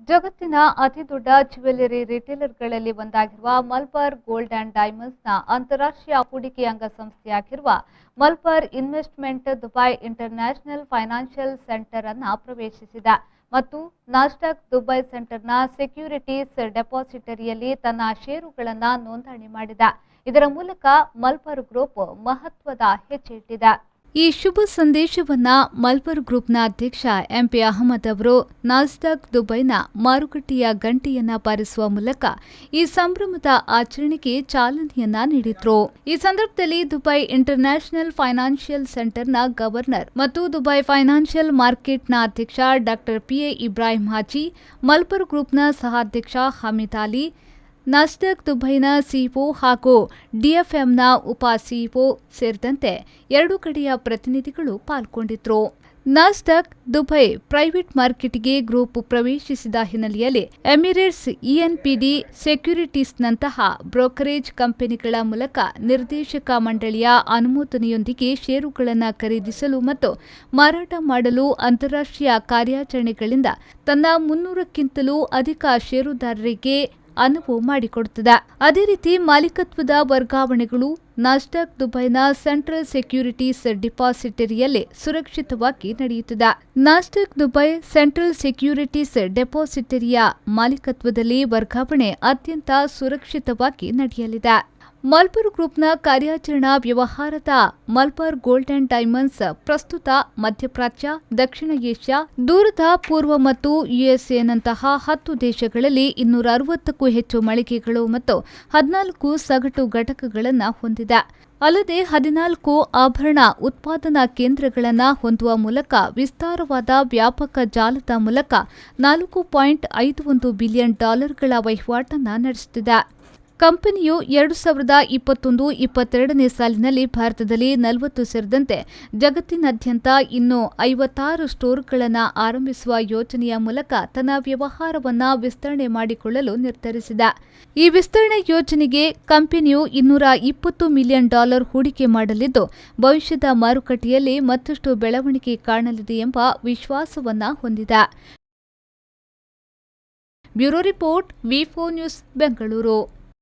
ಜಗತ್ತಿನ ಅತಿದೊಡ್ಡ ಜ್ಯುವೆಲರಿ ರಿಟೇಲರ್ಗಳಲ್ಲಿ ಒಂದಾಗಿರುವ ಮಲಬಾರ್ ಗೋಲ್ಡ್ ಅಂಡ್ ಡೈಮಂಡ್ಸ್ನ ಅಂತಾರಾಷ್ಟ್ರೀಯ ಹೂಡಿಕೆ ಅಂಗಸಂಸ್ಥೆಯಾಗಿರುವ Malabar investment Dubai international financial centre ಅನ್ನು ಪ್ರವೇಶಿಸಿದೆ ಮತ್ತು ನಾಸ್ಡಾಕ್ ದುಬೈ ಸೆಂಟರ್ನ ಸೆಕ್ಯೂರಿಟೀಸ್ ಡೆಪಾಸಿಟರಿಯಲ್ಲಿ ತನ್ನ ಷೇರುಗಳನ್ನು ನೋಂದಣಿ ಮಾಡಿದೆ. ಇದರ ಮೂಲಕ ಮಲಬಾರ್ ಗ್ರೂಪ್ ಮಹತ್ವದ ಹೆಜ್ಜೆ ಇಟ್ಟಿದೆ. ಈ ಶುಭ ಸಂದೇಶವನ್ನ ಮಲಬಾರ್ ಗ್ರೂಪ್ನ ಅಧ್ಯಕ್ಷ ಎಂಪಿ ಅಹಮದ್ ಅವರು ನಾಸ್ಡಾಕ್ ದುಬೈನ ಮಾರುಕಟ್ಟೆಯ ಗಂಟೆಯನ್ನ ಬಾರಿಸುವ ಮೂಲಕ ಈ ಸಂಭ್ರಮದ ಆಚರಣೆಗೆ ಚಾಲನೆಯನ್ನ ನೀಡಿದ್ರು. ಈ ಸಂದರ್ಭದಲ್ಲಿ ದುಬೈ ಇಂಟರ್ನ್ಯಾಷನಲ್ ಫೈನಾನ್ಷಿಯಲ್ ಸೆಂಟರ್ನ ಗವರ್ನರ್ ಮತ್ತು ದುಬೈ ಫೈನಾನ್ಷಿಯಲ್ ಮಾರ್ಕೆಟ್ನ ಅಧ್ಯಕ್ಷ ಡಾಕ್ಟರ್ PA ಇಬ್ರಾಹಿಂ ಹಾಜಿ, ಮಲಬಾರ್ ಗ್ರೂಪ್ನ ಸಹ ಅಧ್ಯಕ್ಷ ಹಮೀದ್ ಅಲಿ, ನಾಸ್ಡಾಕ್ ದುಬೈನ ಸಿಇಒ ಹಾಗೂ DFMನ ಉಪ ಸಿಇಒ ಸೇರಿದಂತೆ ಎರಡು ಕಡೆಯ ಪ್ರತಿನಿಧಿಗಳು ಪಾಲ್ಗೊಂಡಿದ್ದರು. ನಾಸ್ಡಾಕ್ ದುಬೈ ಪ್ರೈವೇಟ್ ಮಾರ್ಕೆಟ್ಗೆ ಗ್ರೂಪ್ ಪ್ರವೇಶಿಸಿದ ಹಿನ್ನೆಲೆಯಲ್ಲಿ ಎಮಿರೇಟ್ಸ್ ENPD ಸೆಕ್ಯೂರಿಟೀಸ್ನಂತಹ ಬ್ರೋಕರೇಜ್ ಕಂಪನಿಗಳ ಮೂಲಕ ನಿರ್ದೇಶಕ ಮಂಡಳಿಯ ಅನುಮೋದನೆಯೊಂದಿಗೆ ಷೇರುಗಳನ್ನು ಖರೀದಿಸಲು ಮತ್ತು ಮಾರಾಟ ಮಾಡಲು ಅಂತಾರಾಷ್ಟ್ರೀಯ ಕಾರ್ಯಾಚರಣೆಗಳಿಂದ ತನ್ನ 300ಕ್ಕಿಂತಲೂ ಅಧಿಕ ಷೇರುದಾರರಿಗೆ ಅನುವು ಮಾಡಿಕೊಡುತ್ತದೆ. ಅದೇ ರೀತಿ ಮಾಲೀಕತ್ವದ ವರ್ಗಾವಣೆಗಳು ನಾಸ್ಡಾಕ್ ದುಬೈನ ಸೆಂಟ್ರಲ್ ಸೆಕ್ಯೂರಿಟೀಸ್ ಡಿಪಾಸಿಟರಿಯಲ್ಲಿ ಸುರಕ್ಷಿತವಾಗಿ ನಡೆಯುತ್ತದೆ. ನಾಸ್ಡಾಕ್ ದುಬೈ ಸೆಂಟ್ರಲ್ ಸೆಕ್ಯೂರಿಟೀಸ್ ಡೆಪಾಸಿಟರಿಯ ಮಾಲೀಕತ್ವದಲ್ಲಿ ವರ್ಗಾವಣೆ ಅತ್ಯಂತ ಸುರಕ್ಷಿತವಾಗಿ ನಡೆಯಲಿದೆ. ಮಲಬಾರ್ ಗ್ರೂಪ್ನ ಕಾರ್ಯಾಚರಣಾ ವ್ಯವಹಾರದ ಮಲಬಾರ್ ಗೋಲ್ಡ್ ಅಂಡ್ ಡೈಮಂಡ್ಸ್ ಪ್ರಸ್ತುತ ಮಧ್ಯಪ್ರಾಚ್ಯ, ದಕ್ಷಿಣ ಏಷ್ಯಾ, ದೂರದ ಪೂರ್ವ ಮತ್ತು USA-ನಂತಹ 10 ದೇಶಗಳಲ್ಲಿ 260ಕ್ಕೂ ಹೆಚ್ಚು ಮಳಿಗೆಗಳು ಮತ್ತು 14 ಸಗಟು ಘಟಕಗಳನ್ನು ಹೊಂದಿದೆ. ಅಲ್ಲದೆ 14 ಆಭರಣ ಉತ್ಪಾದನಾ ಕೇಂದ್ರಗಳನ್ನು ಹೊಂದುವ ಮೂಲಕ ವಿಸ್ತಾರವಾದ ವ್ಯಾಪಕ ಜಾಲದ ಮೂಲಕ $4.51 ಬಿಲಿಯನ್ ವಹಿವಾಟನ್ನು ನಡೆಸುತ್ತಿದೆ. ಕಂಪನಿಯು 2021-22ನೇ ಸಾಲಿನಲ್ಲಿ ಭಾರತದಲ್ಲಿ 40 ಸೇರಿದಂತೆ ಜಗತ್ತಿನಾದ್ಯಂತ ಇನ್ನೂ 56 ಸ್ಟೋರ್ಗಳನ್ನು ಆರಂಭಿಸುವ ಯೋಜನೆಯ ಮೂಲಕ ತನ್ನ ವ್ಯವಹಾರವನ್ನು ವಿಸ್ತರಣೆ ಮಾಡಿಕೊಳ್ಳಲು ನಿರ್ಧರಿಸಿದೆ. ಈ ವಿಸ್ತರಣೆ ಯೋಜನೆಗೆ ಕಂಪನಿಯು $220 ಮಿಲಿಯನ್ ಹೂಡಿಕೆ ಮಾಡಲಿದ್ದು, ಭವಿಷ್ಯದ ಮಾರುಕಟ್ಟೆಯಲ್ಲಿ ಮತ್ತಷ್ಟು ಬೆಳವಣಿಗೆ ಕಾಣಲಿದೆ ಎಂಬ ವಿಶ್ವಾಸವನ್ನು ಹೊಂದಿದೆ. Bureau report, V4 news, Bengaluru.